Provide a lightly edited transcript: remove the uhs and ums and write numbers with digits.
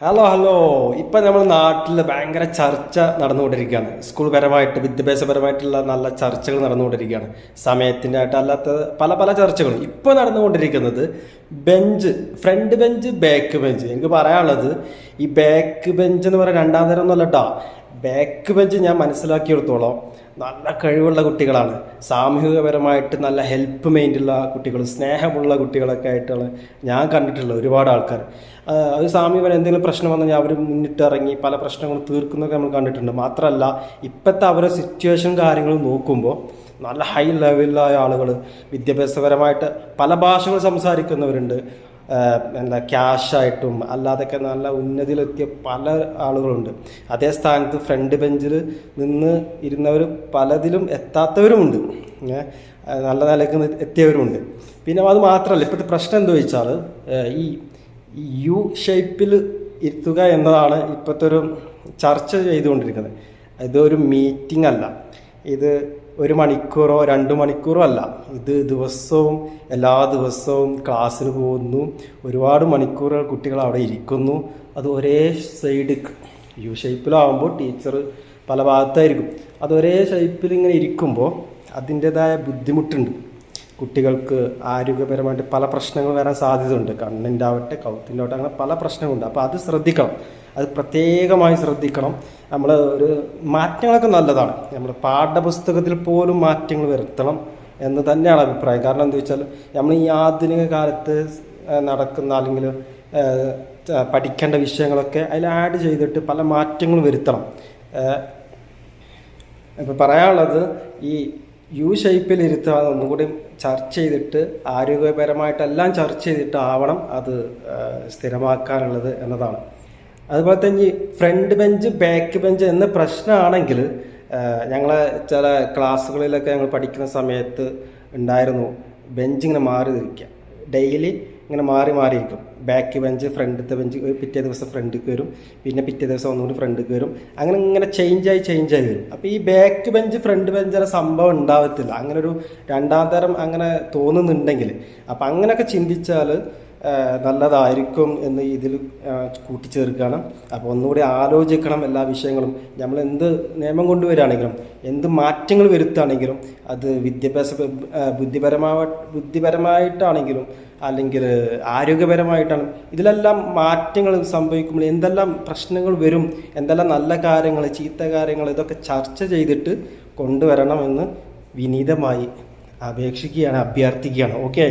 Hello hello. ഇപ്പം നമ്മൾ നാട്ടിൽ ഭയങ്കര ചർച്ച നടന്നുകൊണ്ടിരിക്കുകയാണ്. സ്കൂൾ പരമായിട്ട് വിദ്യാഭ്യാസപരമായിട്ടുള്ള നല്ല ചർച്ചകൾ നടന്നുകൊണ്ടിരിക്കുകയാണ്. സമയത്തിൻ്റെ ആയിട്ട് അല്ലാത്ത പല പല ചർച്ചകളും ഇപ്പോൾ നടന്നുകൊണ്ടിരിക്കുന്നത് bench, front bench, back bench. എനിക്ക് പറയാനുള്ളത്, ഈ ബാക്ക് ബെഞ്ച് എന്ന് പറയുന്ന രണ്ടാം തരം ഒന്നുമല്ല കേട്ടോ. ബാക്ക് ബെഞ്ച് ഞാൻ മനസ്സിലാക്കിയെടുത്തോളം നല്ല കഴിവുള്ള കുട്ടികളാണ്. സാമൂഹികപരമായിട്ട് നല്ല ഹെൽപ്പ് മൈൻഡുള്ള കുട്ടികൾ, സ്നേഹമുള്ള കുട്ടികളൊക്കെ ആയിട്ടാണ് ഞാൻ കണ്ടിട്ടുള്ളത് ഒരുപാട് ആൾക്കാർ. അത് സാമൂഹികപരം എന്തെങ്കിലും പ്രശ്നം വന്നു കഴിഞ്ഞാൽ അവർ മുന്നിട്ടിറങ്ങി പല പ്രശ്നങ്ങളും തീർക്കുന്നതൊക്കെ നമ്മൾ കണ്ടിട്ടുണ്ട്. മാത്രമല്ല, ഇപ്പോഴത്തെ അവരുടെ സിറ്റുവേഷൻ കാര്യങ്ങൾ നോക്കുമ്പോൾ നല്ല ഹൈ ലെവലിലായ ആളുകൾ, വിദ്യാഭ്യാസപരമായിട്ട് പല ഭാഷകൾ സംസാരിക്കുന്നവരുണ്ട്. എന്താ ക്യാഷായിട്ടും അല്ലാതൊക്കെ നല്ല ഉന്നതിയിലെത്തിയ പല ആളുകളുണ്ട്. അതേ സ്ഥാനത്ത് ഫ്രണ്ട് ബെഞ്ചിൽ നിന്ന് ഇരുന്നവർ പലതിലും എത്താത്തവരുമുണ്ട്, നല്ല നിലയ്ക്ക് എത്തിയവരുമുണ്ട്. പിന്നെ അത് മാത്രമല്ല, ഇപ്പോഴത്തെ പ്രശ്നം എന്താ വെച്ചാൽ ഈ യു ഷേപ്പിൽ ഇരുത്തുക എന്നതാണ് ഇപ്പോഴത്തെ ഒരു ചർച്ച ചെയ്തുകൊണ്ടിരിക്കുന്നത്. ഇതൊരു മീറ്റിംഗ് അല്ല, ഇത് 1 മണിക്കൂറോ 2 മണിക്കൂറോ അല്ല. ഇത് ദിവസവും എല്ലാ ദിവസവും ക്ലാസ്സിന് പോകുന്നു, ഒരുപാട് മണിക്കൂറുകൾ കുട്ടികൾ അവിടെ ഇരിക്കുന്നു. അത് ഒരേ സൈഡ് യു ഷേപ്പിലാവുമ്പോൾ ടീച്ചർ പല ഭാഗത്തായിരിക്കും. അത് ഒരേ ഷേപ്പിൽ ഇങ്ങനെ ഇരിക്കുമ്പോൾ അതിൻ്റേതായ ബുദ്ധിമുട്ടുണ്ട്. കുട്ടികൾക്ക് ആരോഗ്യപരമായിട്ട് പല പ്രശ്നങ്ങൾ വരാൻ സാധ്യതയുണ്ട്. കണ്ണിൻ്റെ ആവട്ടെ, കൗത്തിൻ്റെ ആവട്ടെ, അങ്ങനെ പല പ്രശ്നങ്ങളുണ്ട്. അപ്പോൾ അത് ശ്രദ്ധിക്കണം, അത് പ്രത്യേകമായി ശ്രദ്ധിക്കണം. നമ്മൾ ഒരു മാറ്റങ്ങളൊക്കെ നല്ലതാണ്. നമ്മൾ പാഠപുസ്തകത്തിൽ പോലും മാറ്റങ്ങൾ വരുത്തണം എന്ന് തന്നെയാണ് അഭിപ്രായം. കാരണം എന്താ വെച്ചാൽ, നമ്മൾ ഈ ആധുനിക കാലത്ത് നടക്കുന്ന അല്ലെങ്കിൽ പഠിക്കേണ്ട വിഷയങ്ങളൊക്കെ അതിൽ ആഡ് ചെയ്തിട്ട് പല മാറ്റങ്ങളും വരുത്തണം. ഇപ്പോൾ പറയാനുള്ളത്, ഈ യു ഷേപ്പിൽ ഇരുത്താതെ ഒന്നുകൂടി ചർച്ച ചെയ്തിട്ട് ആരോഗ്യപരമായിട്ടെല്ലാം ചർച്ച ചെയ്തിട്ടാവണം അത് സ്ഥിരമാക്കാനുള്ളത് എന്നതാണ്. അതുപോലെ തന്നെ ഈ ഫ്രണ്ട് ബെഞ്ച്, ബാക്ക് ബെഞ്ച് എന്ന പ്രശ്നമാണെങ്കിൽ ഞങ്ങളെ ചില ക്ലാസ്സുകളിലൊക്കെ ഞങ്ങൾ പഠിക്കുന്ന സമയത്ത് ഉണ്ടായിരുന്നു, ബെഞ്ച് ഇങ്ങനെ മാറി തിരിക്കുക. ഡെയിലി ഇങ്ങനെ മാറി മാറിയിരിക്കും. ബാക്ക് ബെഞ്ച്, ഫ്രണ്ടത്തെ ബെഞ്ച്, പിറ്റേ ദിവസം ഫ്രണ്ടിലേക്ക് വരും, പിന്നെ പിറ്റേ ദിവസം ഒന്നുകൂടി ഫ്രണ്ടിലേക്ക് വരും. അങ്ങനെ ഇങ്ങനെ ചേഞ്ചായി വരും. അപ്പോൾ ഈ ബാക്ക് ബെഞ്ച്, ഫ്രണ്ട് ബെഞ്ച് സംഭവം ഉണ്ടാവത്തില്ല. അങ്ങനെ ഒരു രണ്ടാം തരം അങ്ങനെ തോന്നുന്നുണ്ടെങ്കിൽ, അപ്പം അങ്ങനെയൊക്കെ ചിന്തിച്ചാൽ നല്ലതായിരിക്കും എന്ന് ഇതിൽ കൂട്ടിച്ചേർക്കുകയാണ്. അപ്പോൾ ഒന്നുകൂടി ആലോചിക്കണം എല്ലാ വിഷയങ്ങളും. നമ്മൾ എന്ത് നിയമം കൊണ്ടുവരികയാണെങ്കിലും എന്ത് മാറ്റങ്ങൾ വരുത്തുകയാണെങ്കിലും അത് ബുദ്ധിപരമായിട്ടാണെങ്കിലും അല്ലെങ്കിൽ ആരോഗ്യപരമായിട്ടാണ്, ഇതിലെല്ലാം മാറ്റങ്ങൾ സംഭവിക്കുമ്പോൾ എന്തെല്ലാം പ്രശ്നങ്ങൾ വരും, എന്തെല്ലാം നല്ല കാര്യങ്ങൾ, ചീത്ത കാര്യങ്ങൾ, ഇതൊക്കെ ചർച്ച ചെയ്തിട്ട് കൊണ്ടുവരണമെന്ന് വിനീതമായി അപേക്ഷിക്കുകയാണ്, അഭ്യർത്ഥിക്കുകയാണ്. ഓക്കെ.